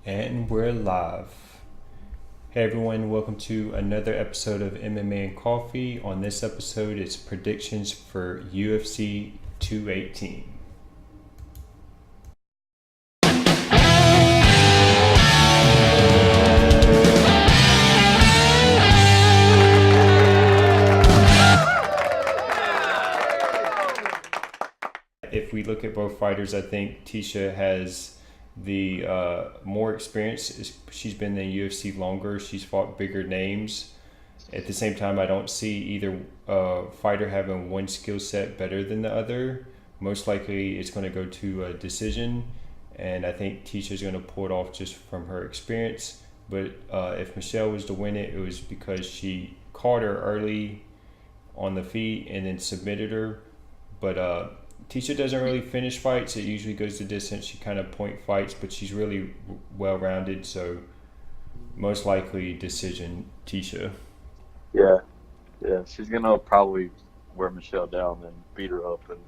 And we're live. Hey everyone, welcome to another episode of MMA and Coffee. On this episode, it's predictions for UFC 218. If we look at both fighters, I think Tisha has the more experience. She's been in the UFC longer. She's fought bigger names. At the same time, I don't see either fighter having one skill set better than the other. Most likely, it's going to go to a decision, and I think Tisha's going to pull it off just from her experience. But if Michelle was to win it, it was because she caught her early on the feet and then submitted her. But Tisha doesn't really finish fights. It usually goes the distance. She kind of point fights, but she's really well-rounded. So most likely decision, Tisha. Yeah, yeah, she's gonna probably wear Michelle down and beat her up and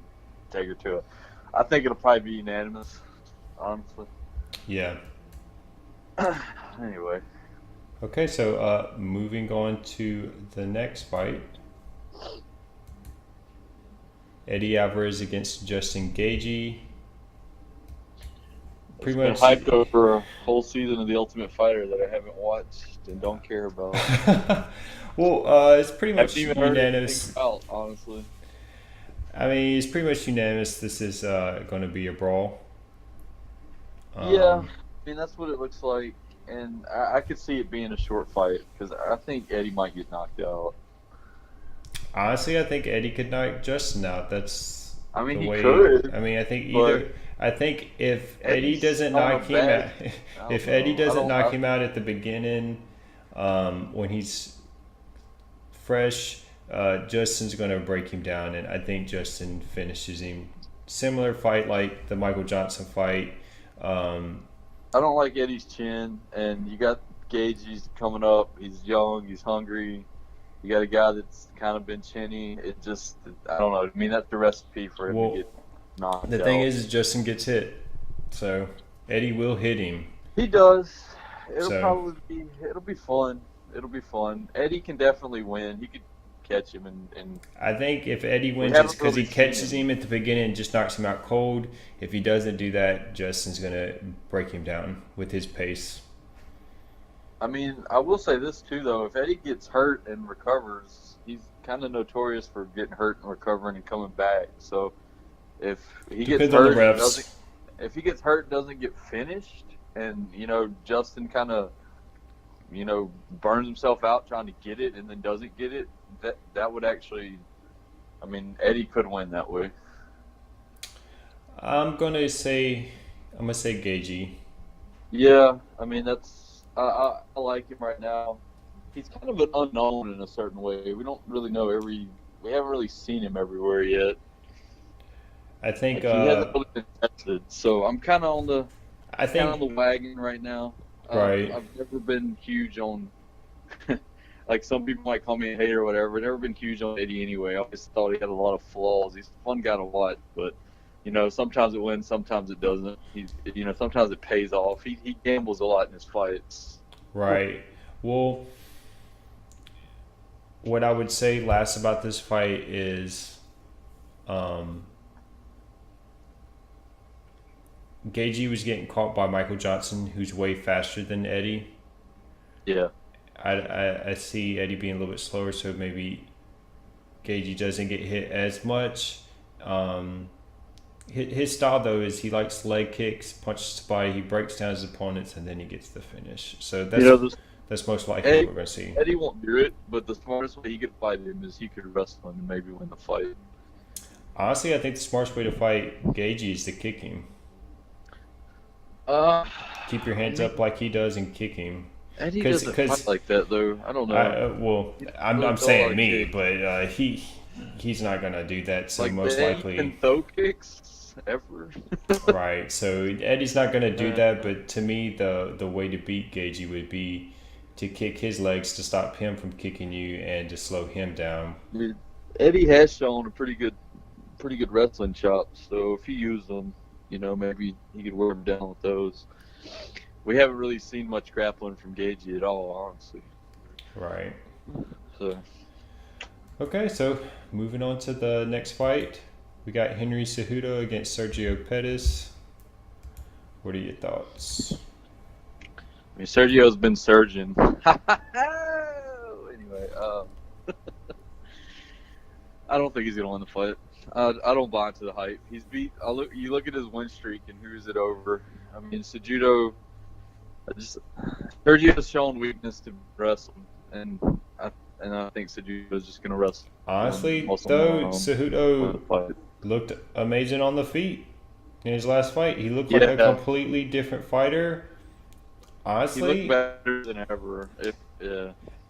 take her to it. I think it'll probably be unanimous, honestly. Yeah. Anyway, Okay, so moving on to the next fight. Eddie Alvarez against Justin Gaethje. it's Pretty been much. hyped over a whole season of The Ultimate Fighter that I haven't watched and don't care about. Well, it's pretty Haven't much even heard anything unanimous. about, honestly. I mean, it's pretty much unanimous. This is going to be a brawl. Yeah, Um, I mean that's what it looks like, and I could see it being a short fight because I think Eddie might get knocked out. Honestly, I think Eddie could knock Justin out. That's I mean the he way. could, I mean, I think but either. I think if Eddie Eddie's doesn't on a knock him out, bad. I if don't Eddie know. I doesn't don't. knock him out at the beginning, when he's fresh, Justin's going to break him down, and I think Justin finishes him. Similar fight like the Michael Johnson fight. Um, I don't like Eddie's chin, and you got Gage. He's coming up. He's young. He's hungry. You got a guy that's kind of been chinny. It just, I don't know. I mean, that's the recipe for him to well, get knocked the thing out. is, Justin gets hit, so Eddie will hit him. He does. So It'll be fun. It'll be fun. Eddie can definitely win. He could catch him, and I think if Eddie we wins, it's haven't because he really seen catches him. him at the beginning and just knocks him out cold. If he doesn't do that, Justin's gonna break him down with his pace. I mean, I will say this too, though. If Eddie gets hurt and recovers, he's kind of notorious for getting hurt and recovering and coming back. So if he gets Depends on the hurt and doesn't, refs. if he gets hurt and doesn't get finished, and Justin kind of burns himself out trying to get it and then doesn't get it, that would actually, I mean, Eddie could win that way. I'm gonna say Gagey. Yeah, I mean I like him right now. He's kind of an unknown in a certain way. We don't really know we haven't really seen him everywhere yet. I think. Like he hasn't really been tested, so I'm I kind of on the think. wagon right now. Right. I've never been huge on, like some people might call me a hater or whatever. Never been huge on Eddie anyway. I always thought he had a lot of flaws. He's a fun guy to watch, but sometimes it wins, sometimes it doesn't. Sometimes it pays off. He gambles a lot in his fights. Right. Well, what I would say last about this fight is, um, Gagey was getting caught by Michael Johnson, who's way faster than Eddie. Yeah. I see Eddie being a little bit slower, so maybe Gagey doesn't get hit as much. Um, his style though is he likes leg kicks, punches the body, he breaks down his opponents, and then he gets the finish. So You know, this that's most likely what Eddie, we're gonna see. Eddie won't do it, but the smartest way he could fight him is he could wrestle him and maybe win the fight. Honestly, I think the smartest way to fight Gagey is to kick him. Uh, Keep your I hands mean, up like he does and kick him. Eddie Cause, doesn't fight cause like that though. I don't I know. well, He doesn't I'm really I'm throw a lot saying of me, kicks. but he's not gonna do that. So Like most they can likely, throw kicks ever. right. So Eddie's not gonna do Uh, that. But to me, the way to beat Gagey would be to kick his legs to stop him from kicking you and to slow him down. dude, Eddie has shown a pretty good wrestling chops. So if he used them, maybe he could wear him down with those. we haven't really seen much grappling from Gagey at all, honestly. Right. So Okay, so moving on to the next fight, we got Henry Cejudo against Sergio Pettis. What are your thoughts? I mean, Sergio's been surging. Anyway, I don't think he's gonna win the fight. I don't buy into the hype. He's beat. You look at his win streak and who's it over. I mean, Cejudo. Sergio's shown weakness to wrestling, and I think Cejudo's just gonna wrestle. Honestly, though, Cejudo looked amazing on the feet in his last fight. He looked like a completely different fighter. Honestly, he looked better than ever.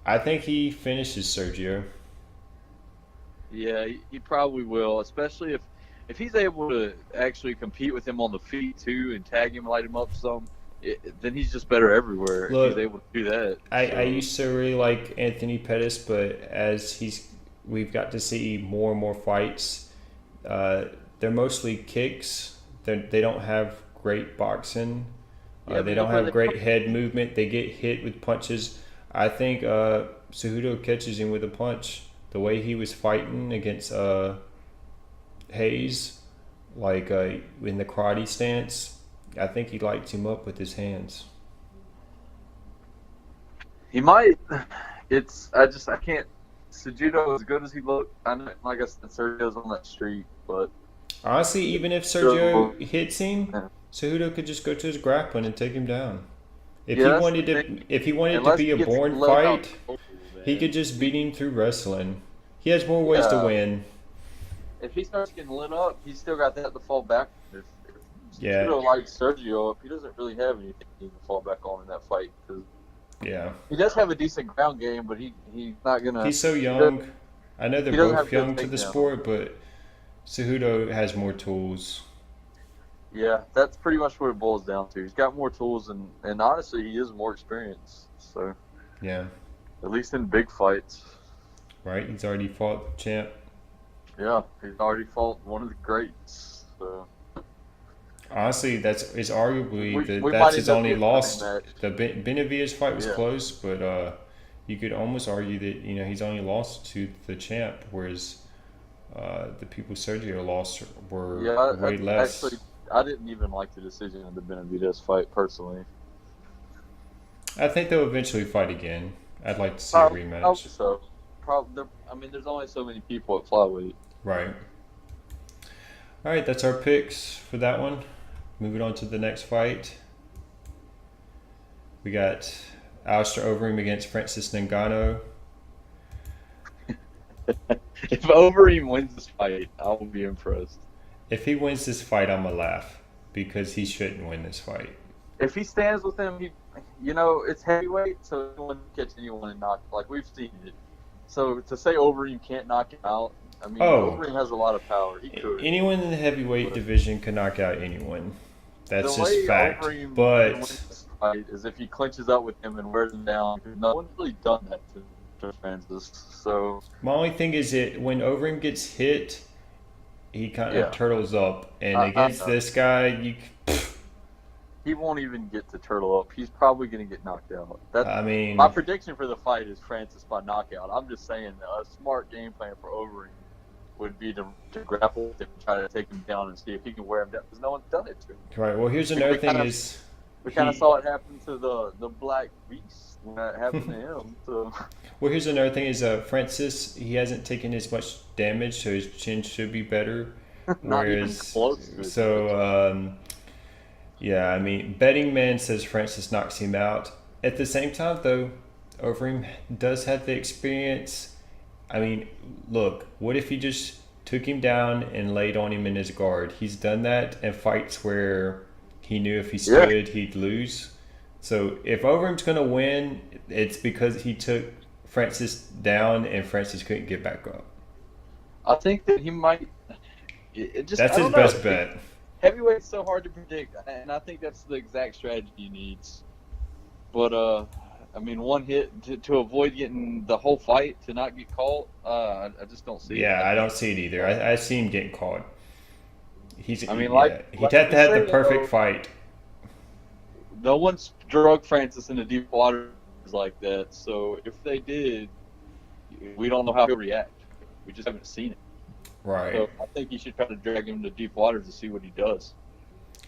I think he finishes Sergio. Yeah, he probably will, especially if he's able to actually compete with him on the feet too and tag him, light him up some. Then he's just better everywhere. Look, if he's able to do that. I used to really like Anthony Pettis, but as we've got to see more and more fights. They're mostly kicks. They don't have great boxing. They don't have great head movement. They get hit with punches. I think Cejudo catches him with a punch. The way he was fighting against Hayes, like in the karate stance, I think he lights him up with his hands. He might. I can't. Cejudo, as good as he looked, I know, like I said, Sergio's on that streak, but honestly, even if Sergio hits him, Cejudo could just go to his grappling and take him down. If he wanted to be a born fight, he could just beat him through wrestling. He has more ways to win. If he starts getting lit up, he's still got that to fall back. If Cejudo lights Sergio up, he doesn't really have anything to fall back on in that fight. He does have a decent ground game, but he's not gonna. He's so young. I know they're both young to the sport, but Cejudo has more tools. Yeah, that's pretty much what it boils down to. He's got more tools, and honestly, he is more experienced. So yeah, at least in big fights. Right, he's already fought the champ. Yeah, he's already fought one of the greats. So. Honestly, that's arguably that's his only loss. The Benavidez fight was close, but you could almost argue that he's only lost to the champ, whereas the people Sergio lost were way less. Actually, I didn't even like the decision of the Benavidez fight personally. I think they'll eventually fight again. I'd like to see a rematch. I hope so. There's only so many people at flyweight. Right. All right, that's our picks for that one. Moving on to the next fight. We got Alistair Overeem against Francis Ngannou. If Overeem wins this fight, I will be impressed. If he wins this fight, I'm going to laugh because he shouldn't win this fight. If he stands with him, it's heavyweight, so he wouldn't catch anyone and knock. Like, we've seen it. So to say Overeem can't knock him out, Overeem has a lot of power. He could. Anyone in the heavyweight division can knock out anyone. That's just fact. But fight is if he clinches up with him and wears him down. No one's really done that to Francis. So my only thing is that when Overeem gets hit, he kind of turtles up, and against this guy, he won't even get to turtle up. He's probably going to get knocked out. My my prediction for the fight is Francis by knockout. I'm just saying a smart game plan for Overeem would be to grapple with him and try to take him down and see if he can wear him down, because no one's done it to him. Right. Well, here's another thing we kind of saw it happen to the Black Beast when that happened to him. So. Well, here's another thing is Francis, he hasn't taken as much damage, so his chin should be better. Not even close. So, betting man says Francis knocks him out. At the same time, though, Overeem does have the experience. Look, what if he just took him down and laid on him in his guard? He's done that in fights where he knew if he stood, he'd lose. So if Overeem's going to win, it's because he took Francis down and Francis couldn't get back up. I think that he might. That's his best bet. Heavyweight's so hard to predict, and I think that's the exact strategy he needs. But one hit to avoid getting the whole fight, to not get caught. I just don't see it. Yeah, I don't see it either. I see him getting caught. He'd have to have the perfect fight. no one's drug Francis into deep waters like that. So if they did, we don't know how he'll react. We just haven't seen it. Right. So I think you should try to drag him to deep waters to see what he does.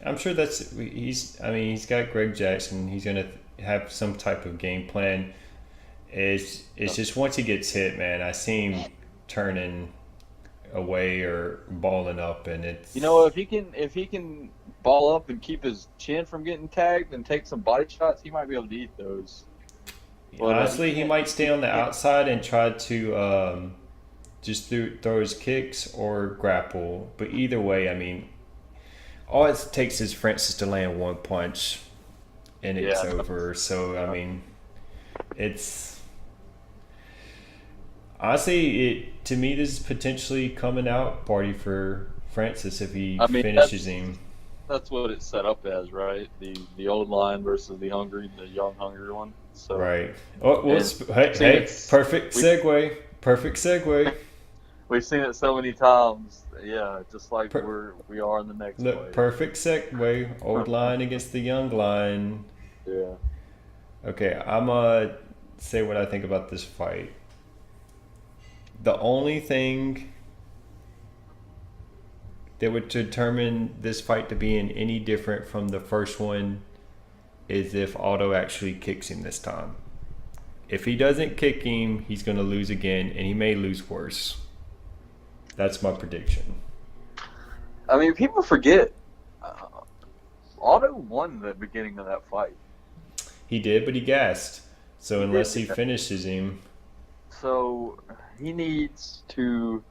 I'm sure that's he's. I mean, he's got Greg Jackson. He's gonna have some type of game plan. It's just once he gets hit, man. I see him turning away or balling up, and You know, it's if he can ball up and keep his chin from getting tagged and take some body shots, he might be able to eat those. But honestly he might stay on the can't. outside and try to just throw his kicks or grapple. But either way, I mean, all it takes is Francis to land one punch, and it's Yeah, over. So I mean, it's honestly it to me. This is potentially coming out party for Francis if he I mean finishes him. that's what it's set up as, right? The old line versus the young hungry one. So Right. Oh, well, and hey, we've seen hey, it. perfect We segue. Perfect segue. we've seen it so many times. Yeah, just like Per- we are in the next Look, fight. perfect segue. Old line against the young line. Yeah. Okay, I'm gonna say what I think about this fight. The only thing that would determine this fight to be in any different from the first one is if Aldo actually kicks him this time. If he doesn't kick him, he's gonna lose again, and he may lose worse. That's my prediction. I mean, people forget uh, Otto won the beginning of that fight. He did, but he gassed. So He did unless he get that. finishes him, So he needs to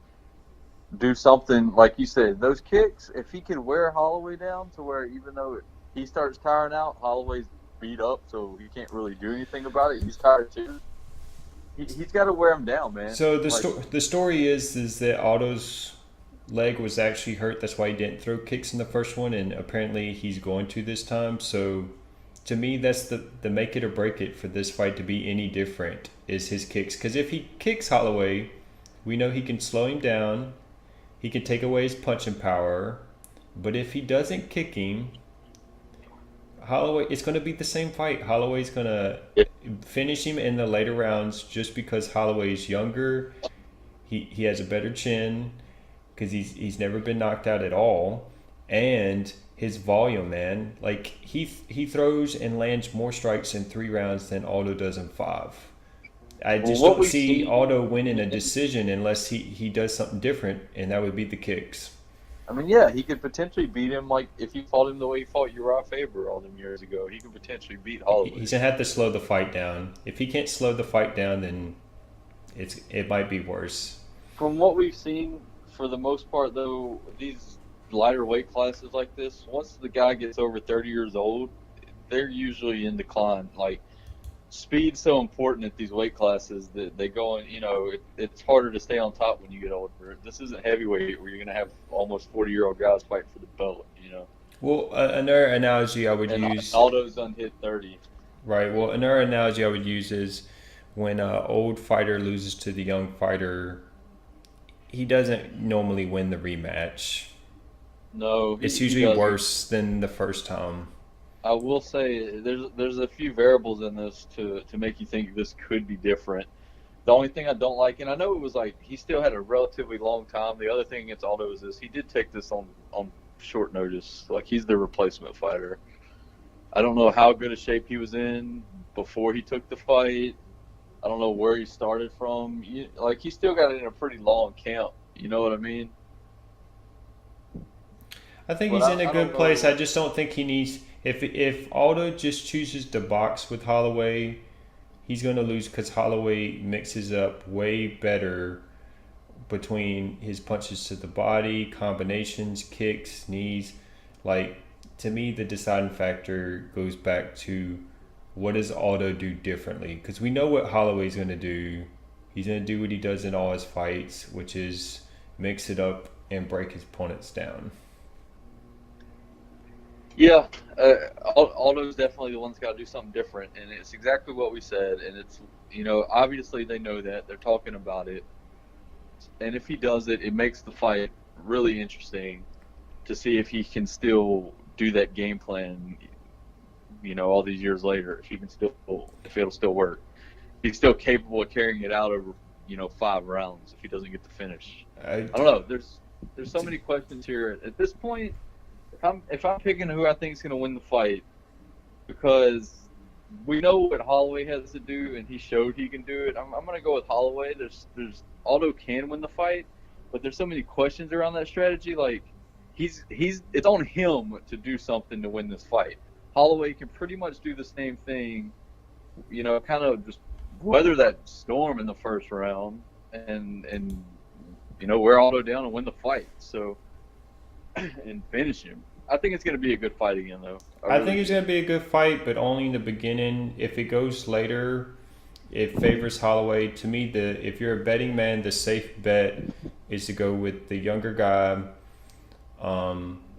do something like you said. Those kicks, if he can wear Holloway down to where even though he starts tiring out, Holloway's beat up, so he can't really do anything about it. He's tired too. He's got to wear him down, man. so Like, the story is that Otto's leg was actually hurt. That's why he didn't throw kicks in the first one, and apparently he's going to this time. So to me, that's the make it or break it for this fight to be any different is his kicks. Because if he kicks Holloway, we know he can slow him down. He can take away his punching power. But if he doesn't kick him, Holloway, it's going to be the same fight. Holloway's going to yeah. finish him in the later rounds just because Holloway's younger. He has a better chin because he's never been knocked out at all, and his volume, man, like he throws and lands more strikes in 3 rounds than Aldo does in 5. I Well, just what don't we've see seen, Aldo winning a decision unless he does something different, and that would be the kicks. I mean, yeah, he could potentially beat him. Like if he fought him the way he fought Uriah Faber all them years ago, he could potentially beat He's Holloway. gonna have to slow the fight down. If he can't slow the fight down, then it might be worse. From what we've seen, for the most part, though, these lighter weight classes like this, once the guy gets over 30 years old, they're usually in decline. Like, speed's so important at these weight classes that they go in, it's harder to stay on top when you get older. This isn't heavyweight where you're going to have almost 40-year-old guys fighting for the belt. Well, another analogy I would And use, Aldo's unhit 30. right? Well, another analogy I would use is when an old fighter loses to the young fighter, he doesn't normally win the rematch. No, It's he usually doesn't. worse than the first time. I will say there's a few variables in this to make you think this could be different. The only thing I don't like, and I know it was like he still had a relatively long time. The other thing against Aldo is this: he did take this on short notice. Like he's the replacement fighter. I don't know how good a shape he was in before he took the fight. I don't know where he started from. Like he still got it in a pretty long camp. You know what I mean? I think But he's in a I don't good place. know. I just don't think he needs. If Aldo just chooses to box with Holloway, he's going to lose because Holloway mixes up way better between his punches to the body, combinations, kicks, knees. Like to me, the deciding factor goes back to what does Aldo do differently? Because we know what Holloway's going to do. He's going to do what he does in all his fights, which is mix it up and break his opponents down. Yeah, Aldo's definitely the one that's got to do something different, and it's exactly what we said. And it's obviously they know that they're talking about it, and if he does it, it makes the fight really interesting to see if he can still do that game plan. all these years later, if it'll still work. He's still capable of carrying it out over 5 rounds if he doesn't get the finish. I, I don't know. There's so many questions here at this point. If I'm picking who I think is going to win the fight, because we know what Holloway has to do, and he showed he can do it. I'm going to go with Holloway. There's Aldo can win the fight, but there's so many questions around that strategy. Like it's on him to do something to win this fight. Holloway can pretty much do the same thing, kind of just weather that storm in the first round and wear Aldo down and win the fight. So and finish him. I think it's going to be a good fight again, though. I think it's going to be a good fight, but only in the beginning. If it goes later, it favors Holloway. To me, if you're a betting man, the safe bet is to go with the younger guy.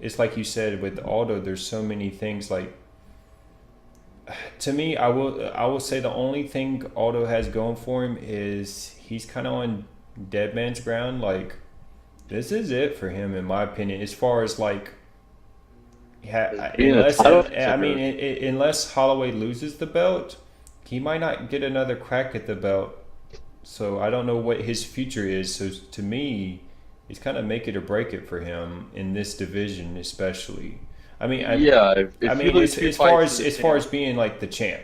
It's like you said with Aldo. There's so many things. Like, to me, I will say the only thing Aldo has going for him is he's kind of on dead man's ground. Like, this is it for him, in my opinion, as far as like. Yeah, unless Holloway loses the belt, he might not get another crack at the belt. So I don't know what his future is. So to me, it's kind of make it or break it for him in this division, especially. I mean, as far as being like the champ,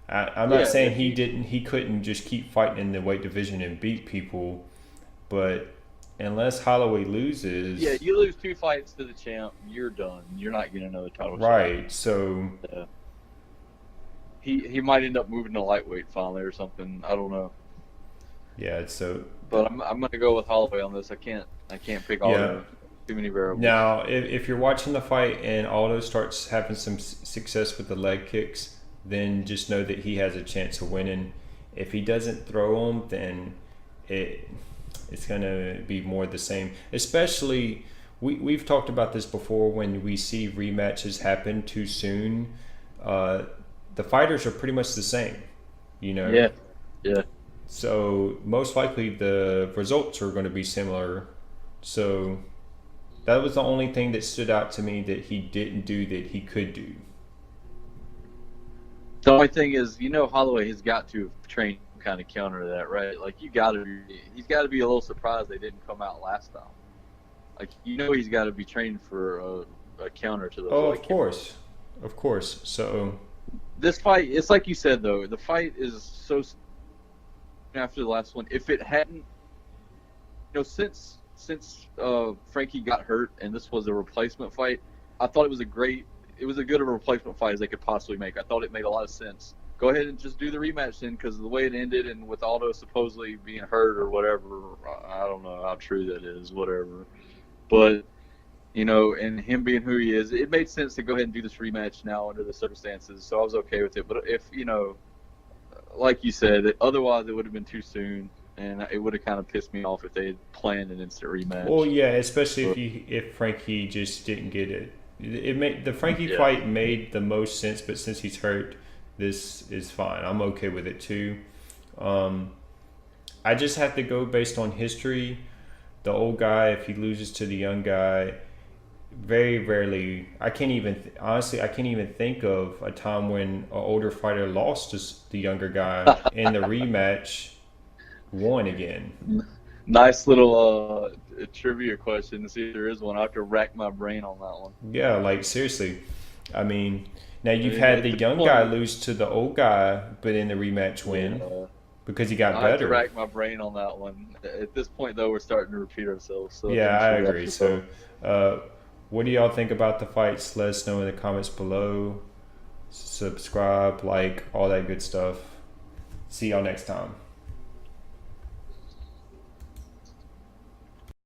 I'm not saying he couldn't just keep fighting in the weight division and beat people, but. Unless Holloway loses, yeah, you lose 2 fights to the champ, you're done. You're not getting another title shot. Right. So he might end up moving to lightweight finally or something. I don't know. Yeah. So, but I'm gonna go with Holloway on this. I can't pick Aldo. Yeah. Too many variables. Now, if you're watching the fight and Aldo starts having some success with the leg kicks, then just know that he has a chance of winning. If he doesn't throw them, then it's going to be more the same. Especially, we've talked about this before, when we see rematches happen too soon, the fighters are pretty much the same, Yeah. So most likely the results are going to be similar. So that was the only thing that stood out to me that he didn't do that he could do. The only thing is, Holloway has got to have trained kind of counter that, right? Like he's got to be a little surprised they didn't come out last time. Like he's got to be trained for a counter to those. Oh, of course. So this fight, it's like you said though, the fight is so after the last one. If it hadn't, since Frankie got hurt and this was a replacement fight, I thought it was a good of a replacement fight as they could possibly make. I thought it made a lot of sense. Go ahead and just do the rematch then, because the way it ended and with Aldo supposedly being hurt or whatever, I don't know how true that is, whatever. But, and him being who he is, it made sense to go ahead and do this rematch now under the circumstances, so I was okay with it. But if, like you said, otherwise it would have been too soon, and it would have kind of pissed me off if they had planned an instant rematch. Well, yeah, especially if Frankie just didn't get it. The Frankie fight made the most sense, but since he's hurt, this is fine. I'm okay with it too. I just have to go based on history. The old guy, if he loses to the young guy, very rarely. I can't even think of a time when an older fighter lost to the younger guy in the rematch, won again. Nice little trivia question to see if there is one. I have to rack my brain on that one. Yeah, like seriously. I mean, now you've had the young guy lose to the old guy, but in the rematch win because he got better. I have to rack my brain on that one. At this point, though, we're starting to repeat ourselves. So yeah, I agree. So, what do y'all think about the fights? Let us know in the comments below. Subscribe, like, all that good stuff. See y'all next time.